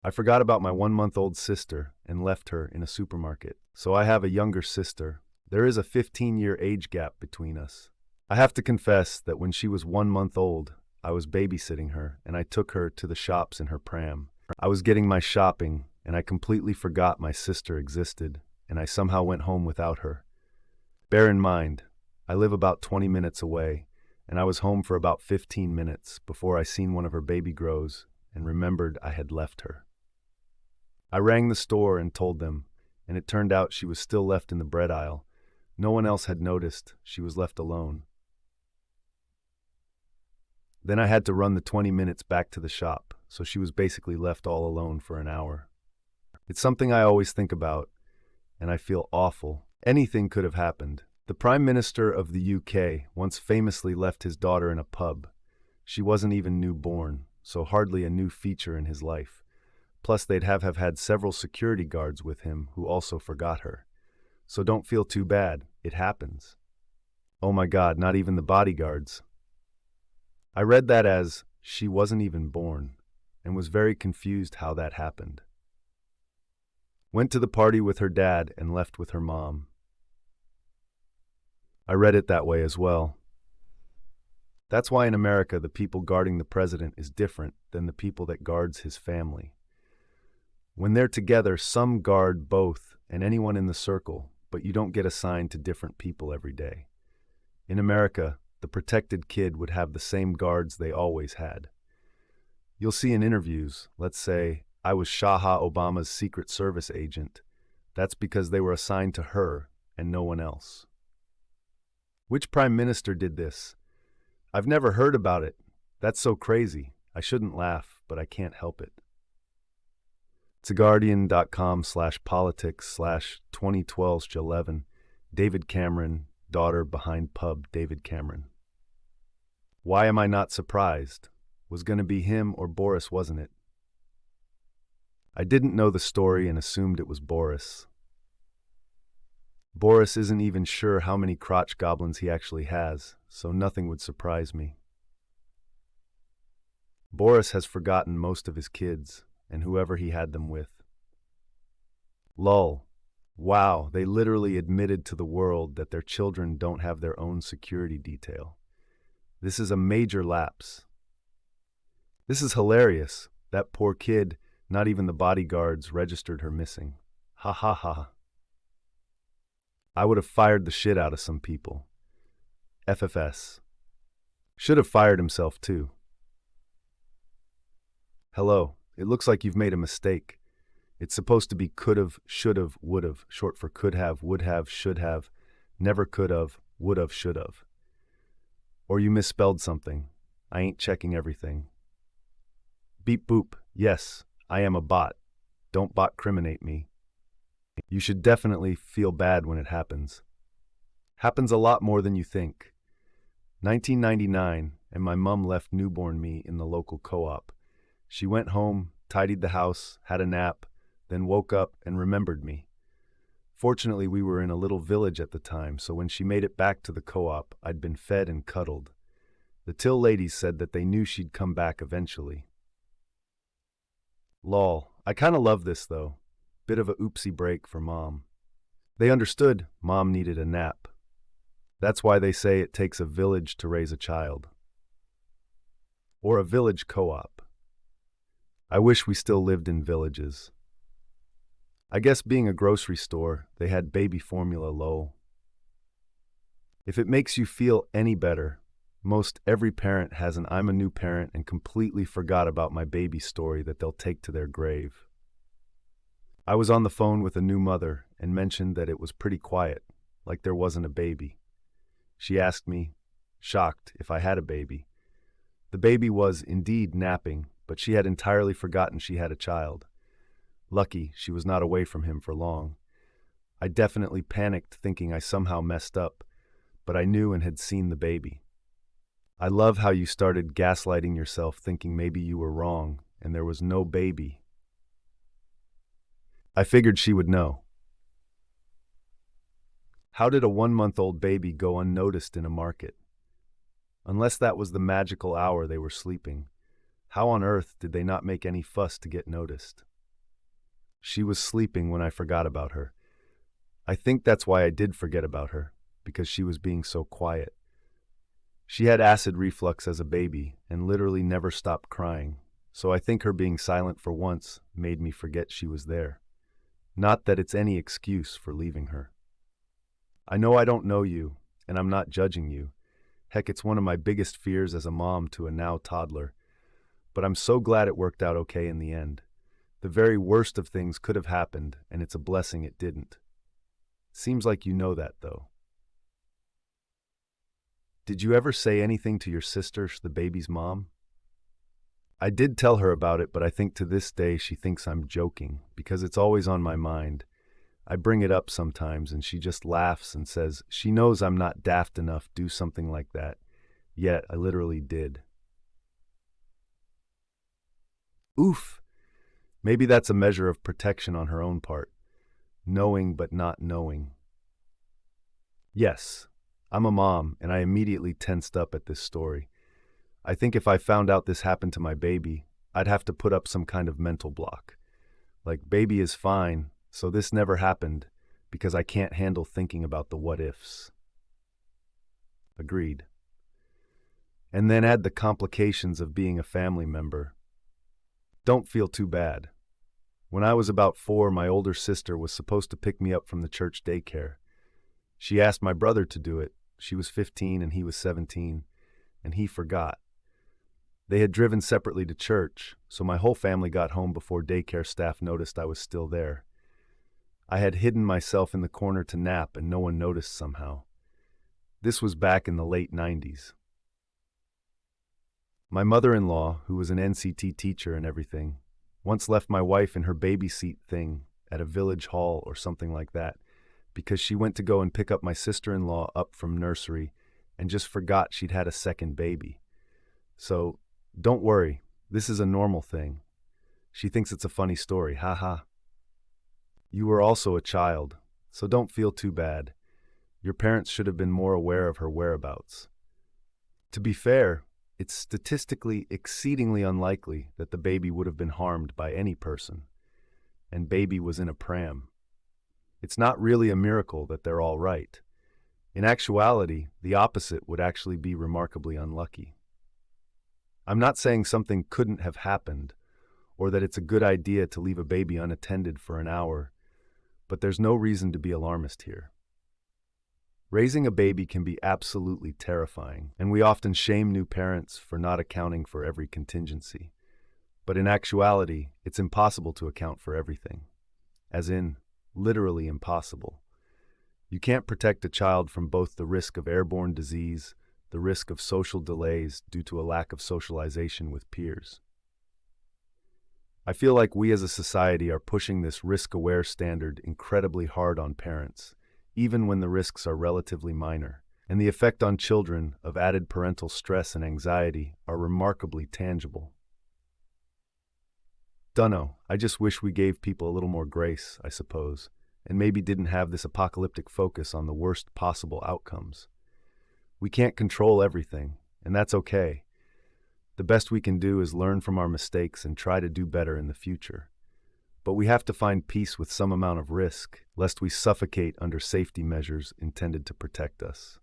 I forgot about my 1-month-old sister and left her in a supermarket. So I have a younger sister. There is a 15-year age gap between us. I have to confess that when she was 1 month old, I was babysitting her and I took her to the shops in her pram. I was getting my shopping and I completely forgot my sister existed and I somehow went home without her. Bear in mind, I live about 20 minutes away and I was home for about 15 minutes before I seen one of her baby grows and remembered I had left her. I rang the store and told them, and it turned out she was still left in the bread aisle. No one else had noticed she was left alone. Then I had to run the 20 minutes back to the shop, so she was basically left all alone for an hour. It's something I always think about, and I feel awful. Anything could have happened. The Prime Minister of the UK once famously left his daughter in a pub. She wasn't even newborn, so hardly a new feature in his life. Plus, they'd have had several security guards with him who also forgot her. So don't feel too bad, it happens. Oh my God, not even the bodyguards. I read that as, she wasn't even born, and was very confused how that happened. Went to the party with her dad and left with her mom. I read it that way as well. That's why in America the people guarding the president is different than the people that guards his family. When they're together, some guard both and anyone in the circle, but you don't get assigned to different people every day. In America, the protected kid would have the same guards they always had. You'll see in interviews, let's say, I was Shaha Obama's Secret Service agent. That's because they were assigned to her and no one else. Which prime minister did this? I've never heard about it. That's so crazy. I shouldn't laugh, but I can't help it. TheGuardian.com/politics/2012-11 David Cameron, daughter behind pub David Cameron. Why am I not surprised? Was gonna be him or Boris, wasn't it? I didn't know the story and assumed it was Boris. Boris isn't even sure how many crotch goblins he actually has, so nothing would surprise me. Boris has forgotten most of his kids and whoever he had them with. Lol. Wow, they literally admitted to the world that their children don't have their own security detail. This is a major lapse. This is hilarious. That poor kid, not even the bodyguards registered her missing. Ha ha ha. I would have fired the shit out of some people. FFS. Should have fired himself too. Hello. It looks like you've made a mistake. It's supposed to be could've, should've, would've, short for could have, would have, should have, never could've, would've, should've. Or you misspelled something. I ain't checking everything. Beep boop. Yes, I am a bot. Don't bot criminate me. You should definitely feel bad when it happens. Happens a lot more than you think. 1999, and my mom left newborn me in the local co-op. She went home, tidied the house, had a nap, then woke up and remembered me. Fortunately, we were in a little village at the time, so when she made it back to the co-op, I'd been fed and cuddled. The till ladies said that they knew she'd come back eventually. Lol, I kinda love this though. Bit of a oopsie break for Mom. They understood Mom needed a nap. That's why they say it takes a village to raise a child. Or a village co-op. I wish we still lived in villages. I guess being a grocery store, they had baby formula lol. If it makes you feel any better, most every parent has an I'm a new parent and completely forgot about my baby story that they'll take to their grave. I was on the phone with a new mother and mentioned that it was pretty quiet, like there wasn't a baby. She asked me, shocked, if I had a baby. The baby was indeed napping, but she had entirely forgotten she had a child. Lucky she was not away from him for long. I definitely panicked thinking I somehow messed up, but I knew and had seen the baby. I love how you started gaslighting yourself thinking maybe you were wrong and there was no baby. I figured she would know. How did a 1-month-old baby go unnoticed in a market? Unless that was the magical hour they were sleeping. How on earth did they not make any fuss to get noticed? She was sleeping when I forgot about her. I think that's why I did forget about her, because she was being so quiet. She had acid reflux as a baby and literally never stopped crying, so I think her being silent for once made me forget she was there. Not that it's any excuse for leaving her. I know I don't know you, and I'm not judging you. Heck, it's one of my biggest fears as a mom to a now toddler. But I'm so glad it worked out okay in the end. The very worst of things could have happened, and it's a blessing it didn't. Seems like you know that, though. Did you ever say anything to your sister, the baby's mom? I did tell her about it, but I think to this day she thinks I'm joking, because it's always on my mind. I bring it up sometimes, and she just laughs and says she knows I'm not daft enough to do something like that. Yet, I literally did. Oof! Maybe that's a measure of protection on her own part. Knowing but not knowing. Yes, I'm a mom, and I immediately tensed up at this story. I think if I found out this happened to my baby, I'd have to put up some kind of mental block. Like, baby is fine, so this never happened, because I can't handle thinking about the what-ifs. Agreed. And then add the complications of being a family member. Don't feel too bad. When I was about 4, my older sister was supposed to pick me up from the church daycare. She asked my brother to do it. She was 15 and he was 17, and he forgot. They had driven separately to church, so my whole family got home before daycare staff noticed I was still there. I had hidden myself in the corner to nap and no one noticed somehow. This was back in the late 90s. My mother-in-law, who was an NCT teacher and everything, once left my wife in her baby seat thing at a village hall or something like that because she went to go and pick up my sister-in-law up from nursery and just forgot she'd had a second baby. So, don't worry, this is a normal thing. She thinks it's a funny story, haha. You were also a child, so don't feel too bad. Your parents should have been more aware of her whereabouts. To be fair, it's statistically exceedingly unlikely that the baby would have been harmed by any person, and baby was in a pram. It's not really a miracle that they're all right. In actuality, the opposite would actually be remarkably unlucky. I'm not saying something couldn't have happened, or that it's a good idea to leave a baby unattended for an hour, but there's no reason to be alarmist here. Raising a baby can be absolutely terrifying, and we often shame new parents for not accounting for every contingency. But in actuality, it's impossible to account for everything. As in, literally impossible. You can't protect a child from both the risk of airborne disease, the risk of social delays due to a lack of socialization with peers. I feel like we as a society are pushing this risk-aware standard incredibly hard on parents, even when the risks are relatively minor, and the effect on children of added parental stress and anxiety are remarkably tangible. Dunno, I just wish we gave people a little more grace, I suppose, and maybe didn't have this apocalyptic focus on the worst possible outcomes. We can't control everything, and that's okay. The best we can do is learn from our mistakes and try to do better in the future. But we have to find peace with some amount of risk, lest we suffocate under safety measures intended to protect us.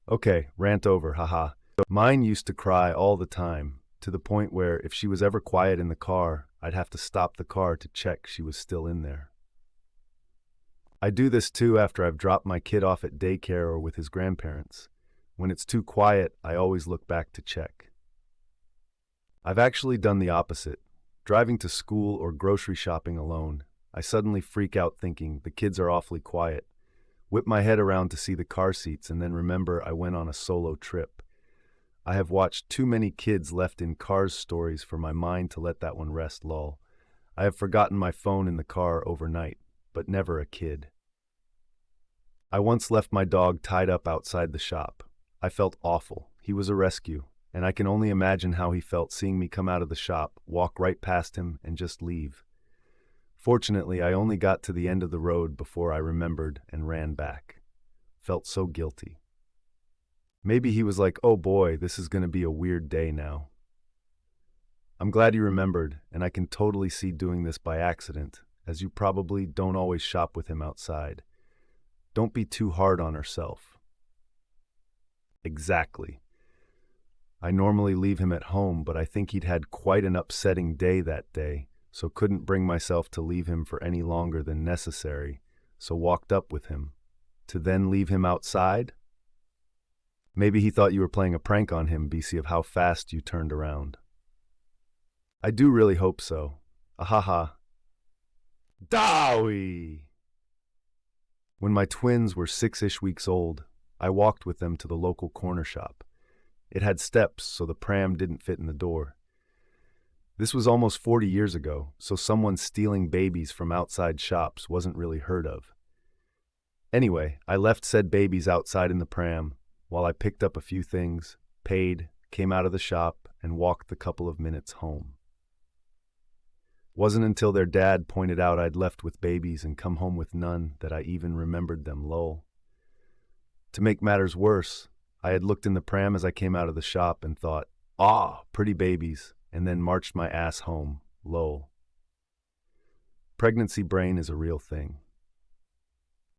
Okay, rant over, haha. Mine used to cry all the time, to the point where if she was ever quiet in the car, I'd have to stop the car to check she was still in there. I do this too after I've dropped my kid off at daycare or with his grandparents. When it's too quiet, I always look back to check. I've actually done the opposite. Driving to school or grocery shopping alone, I suddenly freak out thinking the kids are awfully quiet, whip my head around to see the car seats, and then remember I went on a solo trip. I have watched too many kids left in cars stories for my mind to let that one rest, lol. I have forgotten my phone in the car overnight, but never a kid. I once left my dog tied up outside the shop. I felt awful. He was a rescue, and I can only imagine how he felt seeing me come out of the shop, walk right past him, and just leave. Fortunately, I only got to the end of the road before I remembered and ran back. Felt so guilty. Maybe he was like, oh boy, this is going to be a weird day now. I'm glad you remembered, and I can totally see doing this by accident, as you probably don't always shop with him outside. Don't be too hard on herself. Exactly. I normally leave him at home, but I think he'd had quite an upsetting day that day, so couldn't bring myself to leave him for any longer than necessary, so walked up with him. To then leave him outside? Maybe he thought you were playing a prank on him, BC, of how fast you turned around. I do really hope so. Ahaha. Dowie! When my twins were 6-ish weeks old, I walked with them to the local corner shop. It had steps, so the pram didn't fit in the door. This was almost 40 years ago, so someone stealing babies from outside shops wasn't really heard of. Anyway, I left said babies outside in the pram while I picked up a few things, paid, came out of the shop, and walked the couple of minutes home. Wasn't until their dad pointed out I'd left with babies and come home with none that I even remembered them, lol. To make matters worse, I had looked in the pram as I came out of the shop and thought, "Ah, pretty babies," and then marched my ass home, lol. Pregnancy brain is a real thing.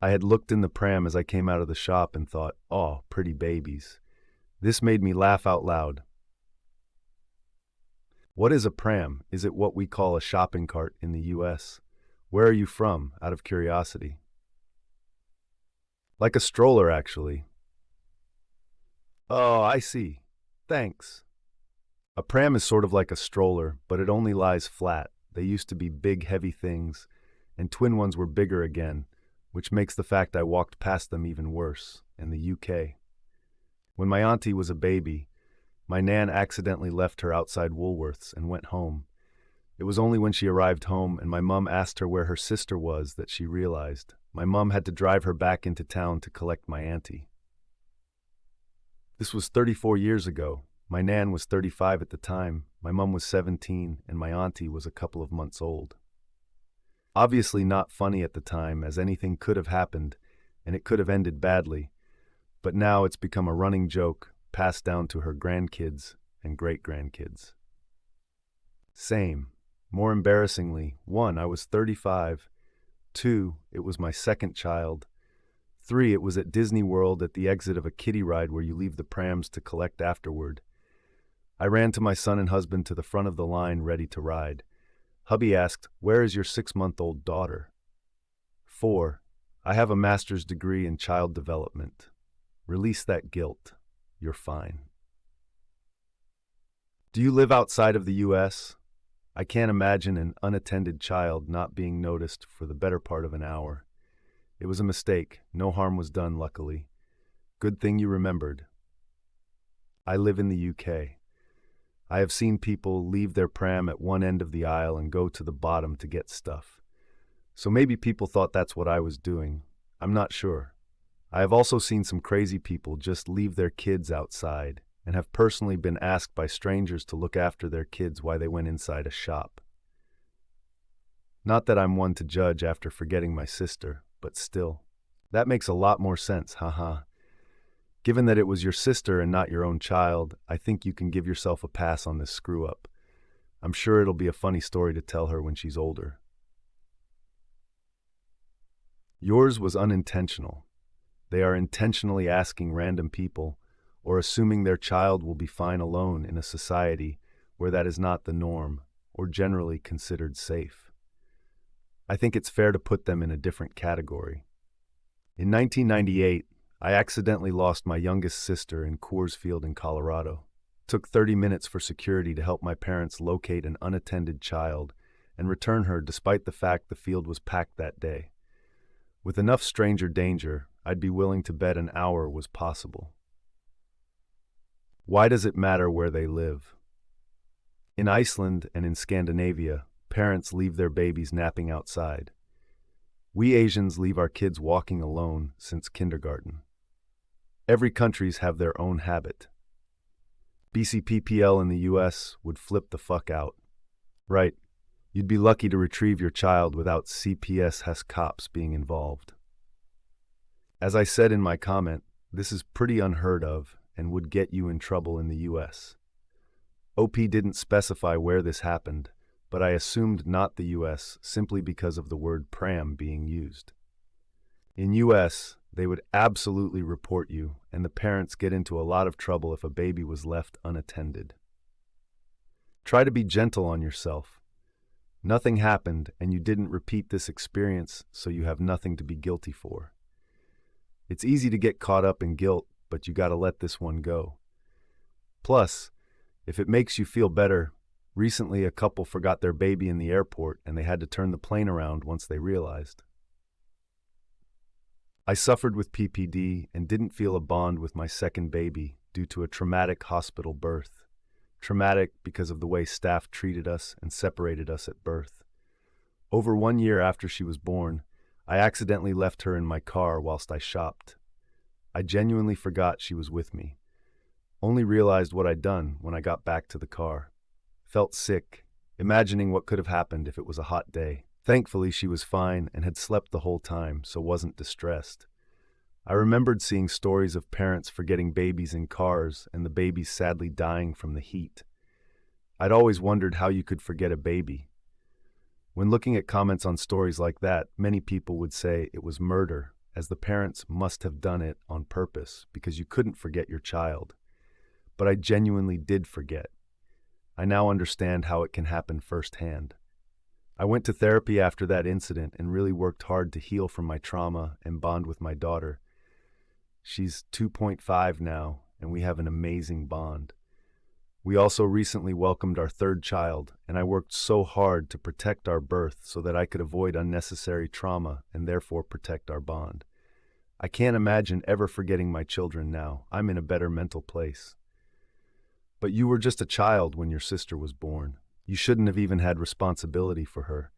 I had looked in the pram as I came out of the shop and thought, "Oh, pretty babies." This made me laugh out loud. What is a pram? Is it what we call a shopping cart in the US? Where are you from, out of curiosity? Like a stroller, actually. Oh, I see. Thanks. A pram is sort of like a stroller, but it only lies flat. They used to be big, heavy things, and twin ones were bigger again, which makes the fact I walked past them even worse, in the UK. When my auntie was a baby, my nan accidentally left her outside Woolworths and went home. It was only when she arrived home and my mum asked her where her sister was that she realized. My mum had to drive her back into town to collect my auntie. This was 34 years ago. My nan was 35 at the time, my mum was 17, and my auntie was a couple of months old. Obviously not funny at the time, as anything could have happened, and it could have ended badly, but now it's become a running joke, passed down to her grandkids and great-grandkids. Same. More embarrassingly, 1, I was 35, 2, it was my second child, 3, it was at Disney World at the exit of a kiddie ride where you leave the prams to collect afterward. I ran to my son and husband to the front of the line ready to ride. Hubby asked, "Where is your 6-month-old daughter?" 4, I have a master's degree in child development. Release that guilt. You're fine. Do you live outside of the US? I can't imagine an unattended child not being noticed for the better part of an hour. It was a mistake. No harm was done, luckily. Good thing you remembered. I live in the UK. I have seen people leave their pram at one end of the aisle and go to the bottom to get stuff. So maybe people thought that's what I was doing. I'm not sure. I have also seen some crazy people just leave their kids outside and have personally been asked by strangers to look after their kids while they went inside a shop. Not that I'm one to judge after forgetting my sister, but still. That makes a lot more sense, haha. Given that it was your sister and not your own child, I think you can give yourself a pass on this screw-up. I'm sure it'll be a funny story to tell her when she's older. Yours was unintentional. They are intentionally asking random people or assuming their child will be fine alone in a society where that is not the norm or generally considered safe. I think it's fair to put them in a different category. In 1998, I accidentally lost my youngest sister in Coors Field in Colorado. It took 30 minutes for security to help my parents locate an unattended child and return her despite the fact the field was packed that day. With enough stranger danger, I'd be willing to bet an hour was possible. Why does it matter where they live? In Iceland and in Scandinavia, parents leave their babies napping outside. We Asians leave our kids walking alone since kindergarten. Every countries have their own habit. BCPPL in the US would flip the fuck out. Right, you'd be lucky to retrieve your child without CPS has cops being involved. As I said in my comment, this is pretty unheard of and would get you in trouble in the US. OP didn't specify where this happened, but I assumed not the US simply because of the word pram being used. In US, they would absolutely report you, and the parents get into a lot of trouble if a baby was left unattended. Try to be gentle on yourself. Nothing happened, and you didn't repeat this experience, so you have nothing to be guilty for. It's easy to get caught up in guilt, but you gotta let this one go. Plus, if it makes you feel better, recently a couple forgot their baby in the airport and they had to turn the plane around once they realized. I suffered with PPD and didn't feel a bond with my second baby due to a traumatic hospital birth. Traumatic because of the way staff treated us and separated us at birth. Over 1 year after she was born, I accidentally left her in my car whilst I shopped. I genuinely forgot she was with me. Only realized what I'd done when I got back to the car. Felt sick, imagining what could have happened if it was a hot day. Thankfully, she was fine and had slept the whole time, so wasn't distressed. I remembered seeing stories of parents forgetting babies in cars and the babies sadly dying from the heat. I'd always wondered how you could forget a baby. When looking at comments on stories like that, many people would say it was murder, as the parents must have done it on purpose because you couldn't forget your child. But I genuinely did forget. I now understand how it can happen firsthand. I went to therapy after that incident and really worked hard to heal from my trauma and bond with my daughter. She's 2.5 now, and we have an amazing bond. We also recently welcomed our third child, and I worked so hard to protect our birth so that I could avoid unnecessary trauma and therefore protect our bond. I can't imagine ever forgetting my children now. I'm in a better mental place. But you were just a child when your sister was born. You shouldn't have even had responsibility for her.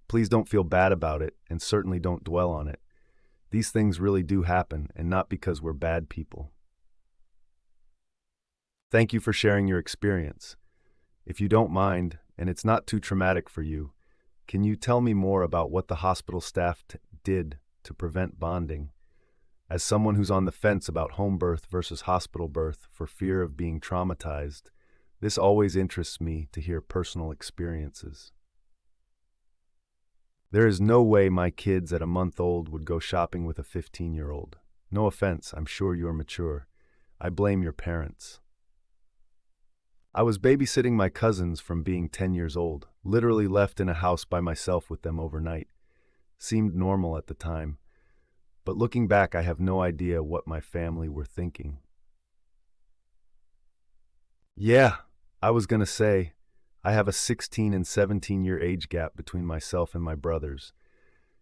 Please don't feel bad about it, and certainly don't dwell on it. These things really do happen, and not because we're bad people. Thank you for sharing your experience. If you don't mind, and it's not too traumatic for you, can you tell me more about what the hospital staff did to prevent bonding? As someone who's on the fence about home birth versus hospital birth for fear of being traumatized, this always interests me to hear personal experiences. There is no way my kids at a month old would go shopping with a 15-year-old. No offense, I'm sure you're mature. I blame your parents. I was babysitting my cousins from being 10 years old, literally left in a house by myself with them overnight. Seemed normal at the time. But looking back, I have no idea what my family were thinking. Yeah, I was gonna say, I have a 16 and 17-year age gap between myself and my brothers,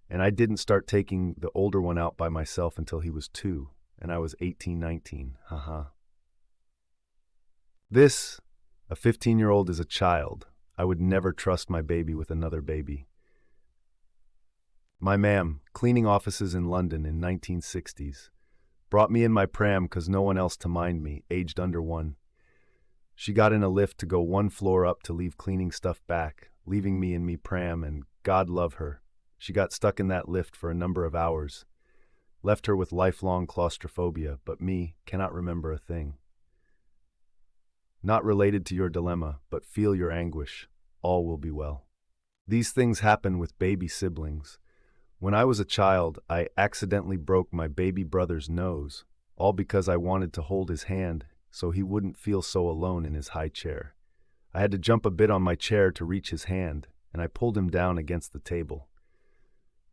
and I didn't start taking the older one out by myself until he was 2, and I was 18, 19, This, a 15-year-old is a child. I would never trust my baby with another baby. My ma'am, cleaning offices in London in 1960s, brought me in my pram 'cause no one else to mind me, aged under 1. She got in a lift to go 1 floor up to leave cleaning stuff back, leaving me in me pram, and God love her. She got stuck in that lift for a number of hours. Left her with lifelong claustrophobia, but me cannot remember a thing. Not related to your dilemma, but feel your anguish. All will be well. These things happen with baby siblings. When I was a child, I accidentally broke my baby brother's nose, all because I wanted to hold his hand so he wouldn't feel so alone in his high chair. I had to jump a bit on my chair to reach his hand, and I pulled him down against the table.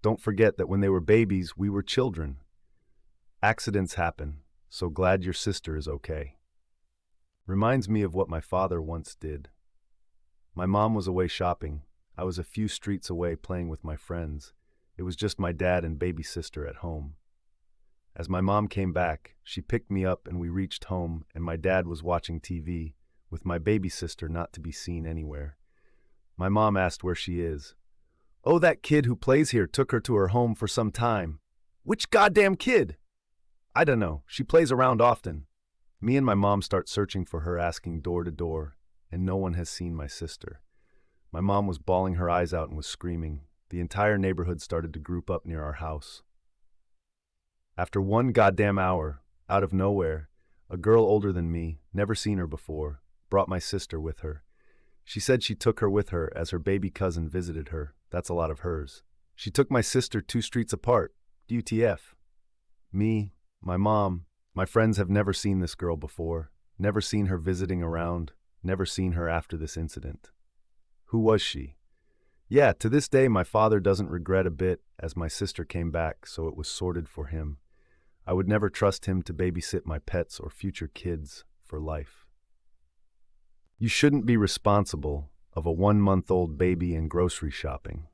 Don't forget that when they were babies, we were children. Accidents happen, so glad your sister is okay. Reminds me of what my father once did. My mom was away shopping. I was a few streets away playing with my friends. It was just my dad and baby sister at home. As my mom came back, she picked me up and we reached home, and my dad was watching TV, with my baby sister not to be seen anywhere. My mom asked where she is. Oh, that kid who plays here took her to her home for some time. Which goddamn kid? I don't know. She plays around often. Me and my mom start searching for her, asking door to door, and no one has seen my sister. My mom was bawling her eyes out and was screaming. The entire neighborhood started to group up near our house. After 1 goddamn hour, out of nowhere, a girl older than me, never seen her before, brought my sister with her. She said she took her with her as her baby cousin visited her. That's a lot of hers. She took my sister 2 streets apart. WTF. Me, my mom, my friends have never seen this girl before, never seen her visiting around, never seen her after this incident. Who was she? Yeah, to this day my father doesn't regret a bit as my sister came back, so it was sorted for him. I would never trust him to babysit my pets or future kids for life. You shouldn't be responsible of a 1-month-old baby and grocery shopping.